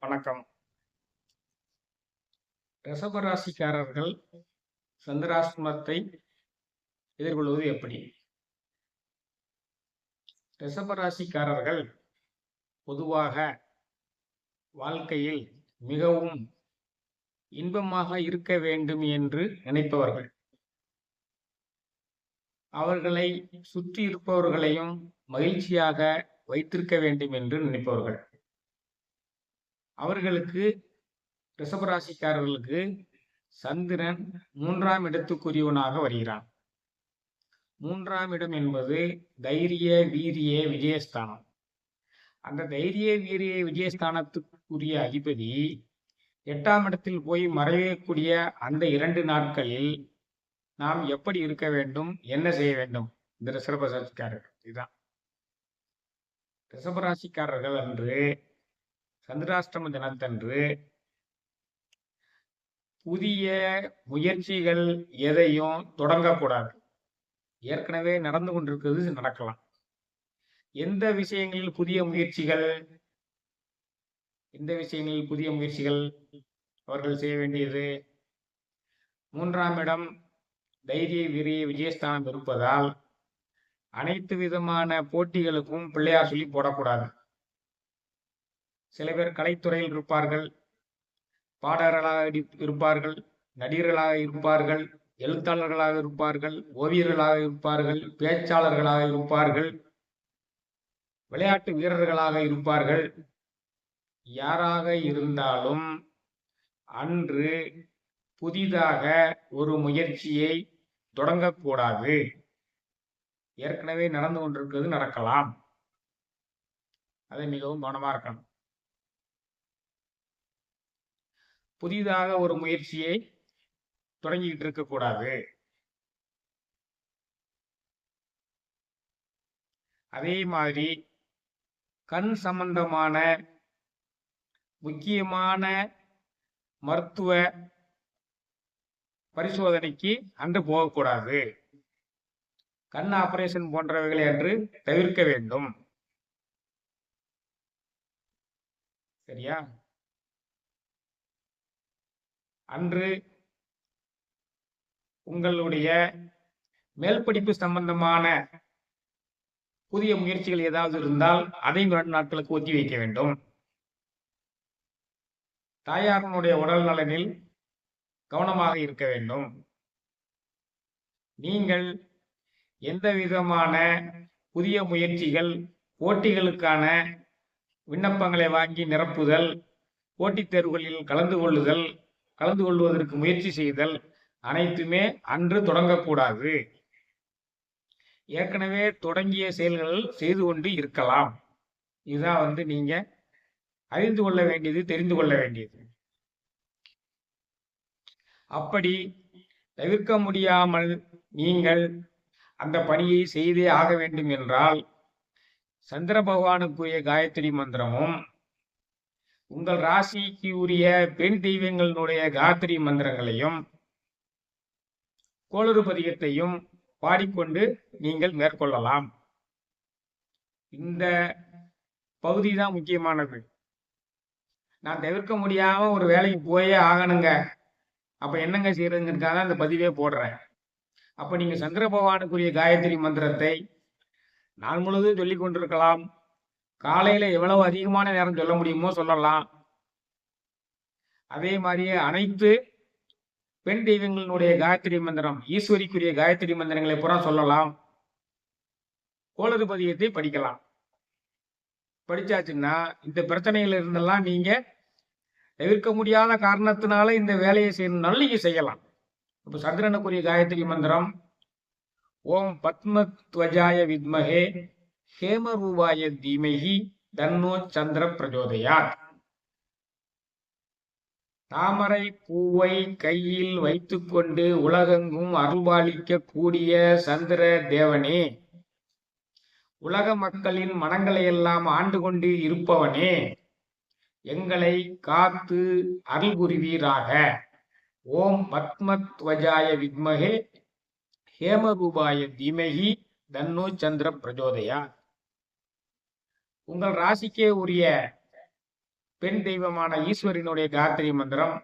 வணக்கம். ரிஷபராசிக்காரர்கள் சந்திராஷ்டமத்தை எதிர்கொள்வது எப்படி? ரிஷபராசிக்காரர்கள் பொதுவாக வாழ்க்கையில் மிகவும் இன்பமாக இருக்க வேண்டும் என்று நினைப்பவர்கள். அவர்களை சுற்றி இருப்பவர்களையும் மகிழ்ச்சியாக வைத்திருக்க வேண்டும் என்று நினைப்பவர்கள். அவர்களுக்கு ரிஷபராசிக்காரர்களுக்கு சந்திரன் 3ஆம் இடத்துக்குரியவனாக வருகிறான். 3ஆம் இடம் என்பது தைரிய வீரிய விஜயஸ்தானம். அந்த தைரிய வீரிய விஜயஸ்தானத்துக்குரிய அதிபதி 8ஆம் இடத்தில் போய் மறையக்கூடிய அந்த 2 நாட்களில் நாம் எப்படி இருக்க வேண்டும், என்ன செய்ய வேண்டும்? இந்த ரிஷபராசிக்காரர்கள் இதுதான். ரிஷபராசிக்காரர்கள் அன்று சந்திராஷ்டம தினத்தன்று புதிய முயற்சிகள் எதையும் தொடங்கக்கூடாது. ஏற்கனவே நடந்து கொண்டிருக்கிறது நடக்கலாம். எந்த விஷயங்களில் புதிய முயற்சிகள் அவர்கள் செய்ய வேண்டியது? 3ஆம் இடம் தைரிய வீரிய விஜயஸ்தானம் இருப்பதால் அனைத்து விதமான போட்டிகளுக்கும் பிள்ளையார் சொல்லி போடக்கூடாது. சில பேர் கலைத்துறையில் இருப்பார்கள், பாடகர்களாக இருப்பார்கள், நடிகர்களாக இருப்பார்கள், எழுத்தாளர்களாக இருப்பார்கள், ஓவியர்களாக இருப்பார்கள், பேச்சாளர்களாக இருப்பார்கள், விளையாட்டு வீரர்களாக இருப்பார்கள். யாராக இருந்தாலும் அன்று புதிதாக ஒரு முயற்சியை தொடங்கக்கூடாது. ஏற்கனவே நடந்து கொண்டிருக்கிறது நடக்கலாம். அதை மிகவும் கவனமா இருக்கணும். புதிதாக ஒரு முயற்சியை தொடங்கிக்கிட்டு இருக்கக்கூடாது. அதே மாதிரி கண் சம்பந்தமான முக்கியமான மருத்துவ பரிசோதனைக்கு அன்று போகக்கூடாது. கண் ஆபரேஷன் போன்றவைகளை அன்று தவிர்க்க வேண்டும். சரியா? அன்று உங்களுடைய மேல் படிப்பு சம்பந்தமான புதிய முயற்சிகள் ஏதாவது இருந்தால் அதை 2 நாட்களுக்கு ஒத்தி வைக்க வேண்டும். தாயாரனுடைய உடல் நலனில் கவனமாக இருக்க வேண்டும். நீங்கள் எந்த விதமான புதிய முயற்சிகள், போட்டிகளுக்கான விண்ணப்பங்களை வாங்கி நிரப்புதல், போட்டித் தேர்வுகளில் கலந்து கொள்வதற்கு முயற்சி செய்தல் அனைத்துமே அன்று தொடங்கக்கூடாது. ஏற்கனவே தொடங்கிய செயல்கள் செய்து கொண்டு இருக்கலாம். இதுதான் நீங்க அறிந்து கொள்ள வேண்டியது, தெரிந்து கொள்ள வேண்டியது. அப்படி தவிர்க்க முடியாமல் நீங்கள் அந்த பணியை செய்தே ஆக வேண்டும் என்றால் சந்திர பகவானுக்குரிய காயத்ரி மந்திரமும் உங்கள் ராசிக்கு உரிய பெண் தெய்வங்களுடைய காயத்ரி மந்திரங்களையும் கோளறு பதிகத்தையும் பாடிக்கொண்டு நீங்கள் மேற்கொள்ளலாம். இந்த பகுதி தான் முக்கியமானது. நான் தவிர்க்க முடியாம ஒரு வேலைக்கு போயே ஆகணுங்க, அப்ப என்னங்க செய்யறதுங்கிறதுக்காக அந்த பதிவே போடுறேன். அப்ப நீங்க சந்திர பகவானுக்குரிய காயத்ரி மந்திரத்தை நாள் முழுவதும் சொல்லிக் கொண்டிருக்கலாம். காலையில எவ்வளவு அதிகமான நேரம் சொல்ல முடியுமோ சொல்லலாம். அதே மாதிரியே அனைத்து பெண் தெய்வங்களுடைய காயத்ரி மந்திரம், ஈஸ்வரிக்குரிய காயத்ரி மந்திரங்களை பூரா சொல்லலாம். கோளறு பதிகத்தை படிக்கலாம். படிச்சாச்சுன்னா இந்த பிரச்சனைகள் இருந்தெல்லாம் நீங்க தவிர்க்க முடியாத காரணத்தினால இந்த வேலையை செய்யணும்னாலும் நீங்க செய்யலாம். இப்ப சந்திரனுக்குரிய காயத்ரி மந்திரம் ஓம் பத்மத்வஜாய வித்மஹே ஹேமரூபாய தீமஹி தன்னோ சந்திர பிரஜோதயாத். தாமரை பூவை கையில் வைத்துக்கொண்டு உலகெங்கும் அருள்பாலிக்க கூடிய சந்திர தேவனே, உலக மக்களின் மனங்களை எல்லாம் ஆண்டு கொண்டு இருப்பவனே, எங்களை காத்து அருள் புரிவீராக. ஓம் பத்மத்வஜாய வித்மஹே ஹேமரூபாய தீமஹி தன்னோ சந்திர பிரஜோதயா. உங்கள் ராசிக்கே உரிய பெண் தெய்வமான ஈஸ்வரினுடைய காயத்ரி மந்திரம்.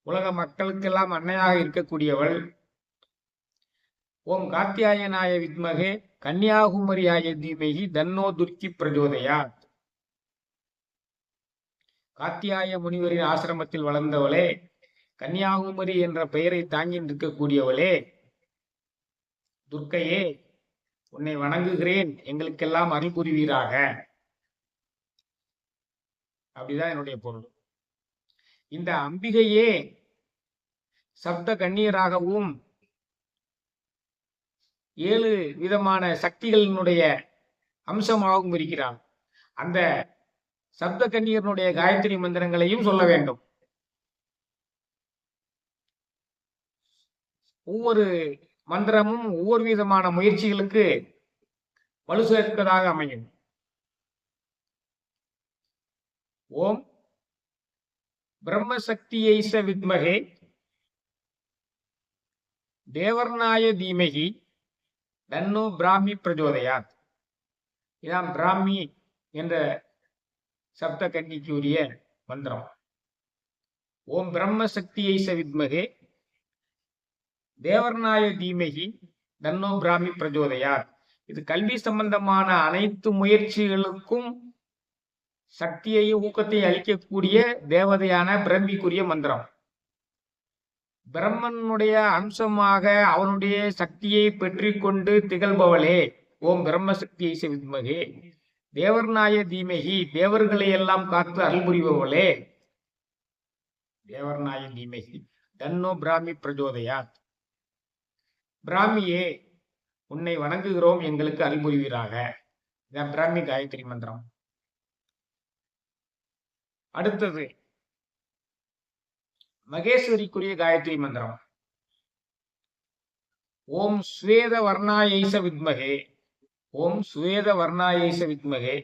உலக மக்களுக்கெல்லாம் அன்னையாக இருக்கக்கூடியவள். ஓம் காத்தியாயனாய வித்மகே கன்னியாகுமரியாய தீமகி தன்னோ துர்க்கி பிரஜோதயாத். காத்தியாய முனிவரின் ஆசிரமத்தில் வளர்ந்தவளே, கன்னியாகுமரி என்ற பெயரை தாங்கி நிற்கக்கூடியவளே, துர்க்கையே, உன்னை வணங்குகிறேன், எங்களுக்கெல்லாம் அருள் புரிவீராக. அப்படிதான் என்னுடைய பொருள். இந்த அம்பிகையே சப்த கன்னியராகவும் 7 விதமான சக்திகளினுடைய அம்சமாகவும் இருக்கிறார். அந்த சப்த கன்னியர்களுடைய காயத்ரி மந்திரங்களையும் சொல்ல வேண்டும். ஒவ்வொரு மந்திரமும் ஒவ்வொரு விதமான முயற்சிகளுக்கு வலு சேர்ப்பதாக அமையும். ஓம் பிரம்மசக்தியை வித்மகே தேவர்நாய தீமகி தன்னோ பிராமி பிரஜோதயாத். இதான் பிராமி என்ற சப்த கன்னிக்கு உரிய மந்திரம். ஓம் பிரம்மசக்தியை வித்மகே தேவர்நாய தீமகி தன்னோ பிராமி பிரஜோதயாத். இது கல்வி சம்பந்தமான அனைத்து முயற்சிகளுக்கும் சக்தியையும் ஊக்கத்தையும் அளிக்கக்கூடிய தேவதையான பிரம்மிக்குரிய மந்திரம். பிரம்மனுடைய அம்சமாக அவனுடைய சக்தியை பெற்றிக்கொண்டு திகழ்பவளே, ஓம் பிரம்மசக்தியை வித்மகே தேவர்நாய தீமகி தேவர்களை எல்லாம் காத்து அருள் புரிபவளே, தேவர்நாய தீமகி தன்னோ பிராமி பிரஜோதயாத். பிராமியே, உன்னை வணங்குகிறோம், எங்களுக்கு அருள் புரிவீராக. இதான் பிராமி காயத்ரி மந்திரம். அடுத்தது மகேஸ்வரிக்குரிய காயத்ரி மந்திரம். ஓம் ஸ்வேத வர்ணாயைச வித்மகே ஓம் ஸ்வேத வர்ணாயைச வித்மகே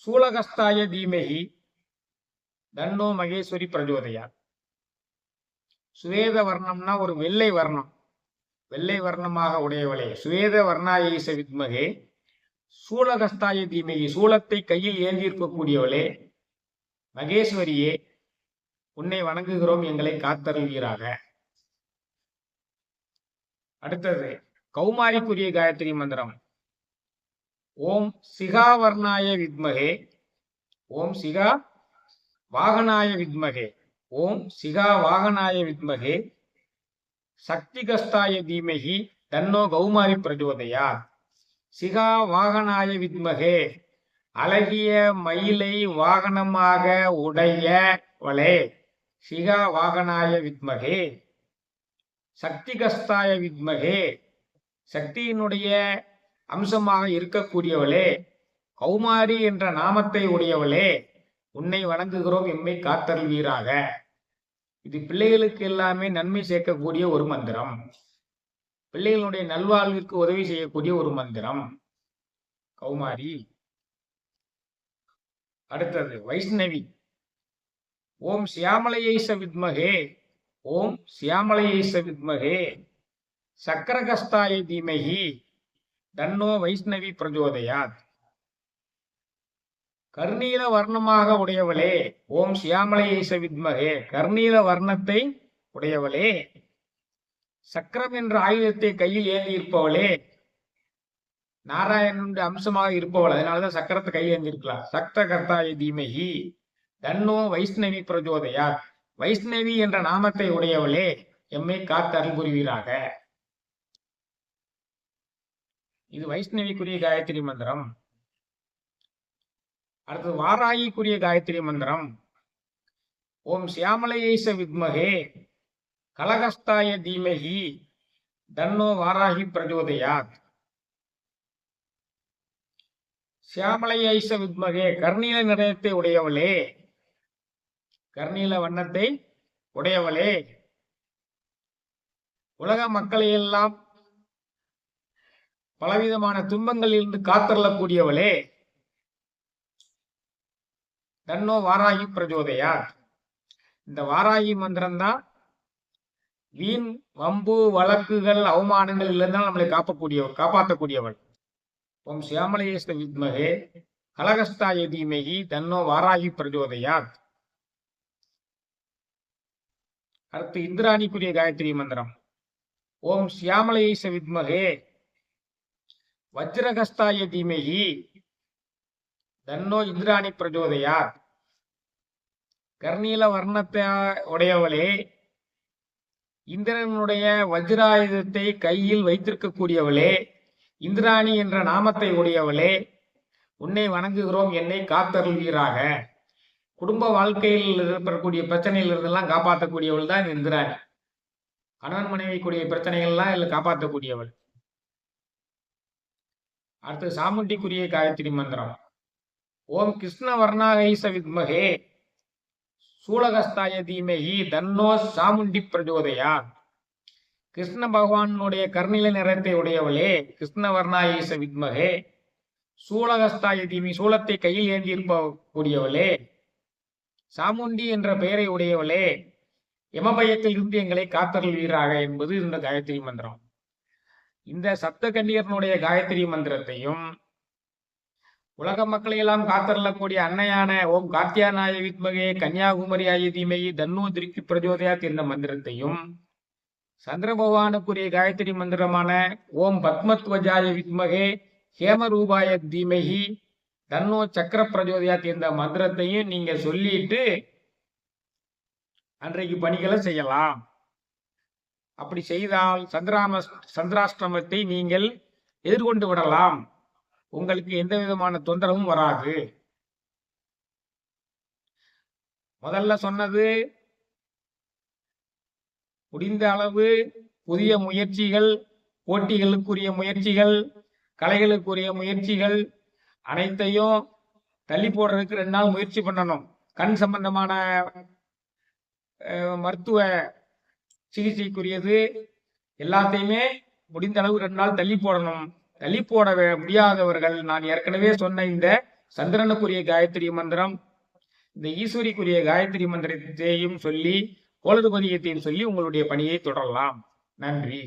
சூலகஸ்தாய தீமகி தன்னோ மகேஸ்வரி பிரஜோதயா. சுவேத வர்ணம்னா ஒரு வெள்ளை வர்ணம், வெள்ளை வர்ணமாக உடையவளே, சுவேத வர்ணாயைச வித்மகே சூலகஸ்தாய தீமகி சூலத்தை கையில் ஏந்தி இருக்கக்கூடியவளே, மகேஸ்வரியே, உன்னை வணங்குகிறோம், எங்களை காத்தருள்வீராக. அடுத்தது கௌமாரிக்குரிய காயத்ரி மந்திரம். ஓம் சிகாவர்ணாய வித்மகே ஓம் சிகா வாகனாய வித்மகே ஓம் சிகா வாகனாய வித்மகே சக்திகஸ்தாய தீமகி தன்னோ கௌமாரி பிரஜோதயா. சிகா வாகனாய வித்மகே அழகிய மயிலை வாகனமாக உடையவளே, சிகா வாகனாய வித்மகே சக்திகஸ்தாய வித்மகே சக்தியினுடைய அம்சமாக இருக்கக்கூடியவளே, கௌமாரி என்ற நாமத்தை உடையவளே, உன்னை வணங்குகிறோம், எம்மை காத்தருள்வீராக. இது பிள்ளைகளுக்கு எல்லாமே நன்மை சேர்க்கக்கூடிய ஒரு மந்திரம், பிள்ளைகளுடைய நல்வாழ்விற்கு உதவி செய்யக்கூடிய ஒரு மந்திரம் கௌமாரி. அடுத்தது வைஷ்ணவி. ஓம் சியாமலையைச வித்மகே ஓம் சியாமலையைச வித்மகே சக்கரகஸ்தாய தீமகி தன்னோ வைஷ்ணவி பிரஜோதயாத். கர்ணீல வர்ணமாக உடையவளே, ஓம் சியாமலையைச வித்மகே கர்ணீல வர்ணத்தை உடையவளே, சக்கரம் என்ற ஆயுதத்தை கையில் ஏந்தி இருப்பவளே, நாராயணனுடைய அம்சமாக இருப்பவள், அதனாலதான் சக்கரத்தை கையில் ஏந்தி இருக்கலாம். சக்த கர்த்தாய தீமகி தன்னோ வைஷ்ணவி பிரஜோதயா. வைஷ்ணவி என்ற நாமத்தை உடையவளே, எம்மை காத்து அருள் புரிவீராக. இது வைஷ்ணவிக்குரிய காயத்ரி மந்திரம். அடுத்தது வாராகிக்குரிய காயத்ரி மந்திரம். ஓம் சியாமலையைச வித்மகே கலகஸ்தாய தீமகி தன்னோ வாராகி பிரஜோதயாத். சியாமலையைச வித்மகே கர்ணீல நிறத்தை உடையவளே, கர்ணீல வண்ணத்தை உடையவளே, உலக மக்களை எல்லாம் பலவிதமான துன்பங்களில் இருந்து காத்தரலக்கூடியவளே, தன்னோ வாராகி பிரஜோதயாத். இந்த வாராகி மந்திரம் தான் வீண் வம்பு வழக்குகள் அவமானங்கள் இருந்தால் நம்மளை காப்பாற்றக்கூடியவள். ஓம் சியாமலையேஸ்வர வித்மகே கலகஸ்தாய தீமகி தன்னோ வாராகி பிரஜோதயாத். அடுத்து இந்திராணிக்குரிய காயத்ரி மந்திரம். ஓம் சியாமலையை வித்மகே வஜ்ரகஸ்தாய தீமகி தன்னோ இந்திராணி பிரஜோதயாத். கர்ணீல வர்ணத்தை உடையவளே, இந்திரனுடைய வஜ்ராயுதத்தை கையில் வைத்திருக்கக்கூடியவளே, இந்திராணி என்ற நாமத்தை உடையவளே, உன்னை வணங்குகிறோம், என்னை காத்தருள்வீராக. குடும்ப வாழ்க்கையில் ஏற்படக்கூடிய பிரச்சனைகள் இருந்தெல்லாம் காப்பாற்றக்கூடியவள் தான் இந்திராணி. கணவன் மனைவிக்குரிய பிரச்சனைகள்லாம் இதில் காப்பாற்றக்கூடியவள். அடுத்து சாமுண்டிக்குரிய காயத்ரி மந்திரம். ஓம் கிருஷ்ண வர்ணாகை வித்மகே சூலகஸ்தாய தீமகி தன்னோ சாமுண்டி பிரஜோதயா. கிருஷ்ண பகவானுடைய கர்ணில நிறத்தை உடையவளே, கிருஷ்ண வர்ணாயேச வித்மகே சூலகஸ்தாய தீமி, சூலத்தை கையில் ஏந்தி இருக்கக்கூடியவளே, சாமுண்டி என்ற பெயரை உடையவளே, யமபயத்தில் இருந்து எங்களை காத்தருள்வீராக என்பது இந்த காயத்ரி மந்திரம். இந்த சப்த கன்னியர்களுடைய காயத்ரி மந்திரத்தையும் உலக மக்களை எல்லாம் காத்தரலக்கூடிய அன்னையான ஓம் காத்தியானாய வித்மகே கன்னியாகுமரியாய தீமகி தன்னோ திருக்கி பிரஜோதயாத் என்ற மந்திரத்தையும், சந்திர பகவானுக்குரிய காயத்ரி மந்திரமான ஓம் பத்மத்வஜாய வித்மகே ஹேமரூபாய தீமகி தன்னோ சக்கர பிரஜோதயாத் என்ற மந்திரத்தையும் நீங்க சொல்லிட்டு அன்றைக்கு பணிகளை செய்யலாம். அப்படி செய்தால் சந்திராஷ்டிரமத்தை நீங்கள் எதிர்கொண்டு விடலாம். உங்களுக்கு எந்த விதமான தொந்தரவும் வராது. முதல்ல சொன்னது முடிந்த அளவு புதிய முயற்சிகள், போட்டிகளுக்குரிய முயற்சிகள், கலைகளுக்குரிய முயற்சிகள் அனைத்தையும் தள்ளி போடுறதுக்கு 2 நாள் முயற்சி பண்ணணும். கண் சம்பந்தமான மருத்துவ சிகிச்சைக்குரியது எல்லாத்தையுமே முடிந்த அளவு 2 நாள் தள்ளி போடணும். தள்ளி போட முடியாதவர்கள் நான் ஏற்கனவே சொன்ன இந்த சந்திரனுக்குரிய காயத்ரி மந்திரம், இந்த ஈஸ்வரிக்குரிய காயத்ரி மந்திரத்தையும் சொல்லி கோளறு பதியத்தையும் சொல்லி உங்களுடைய பணியை தொடரலாம். நன்றி.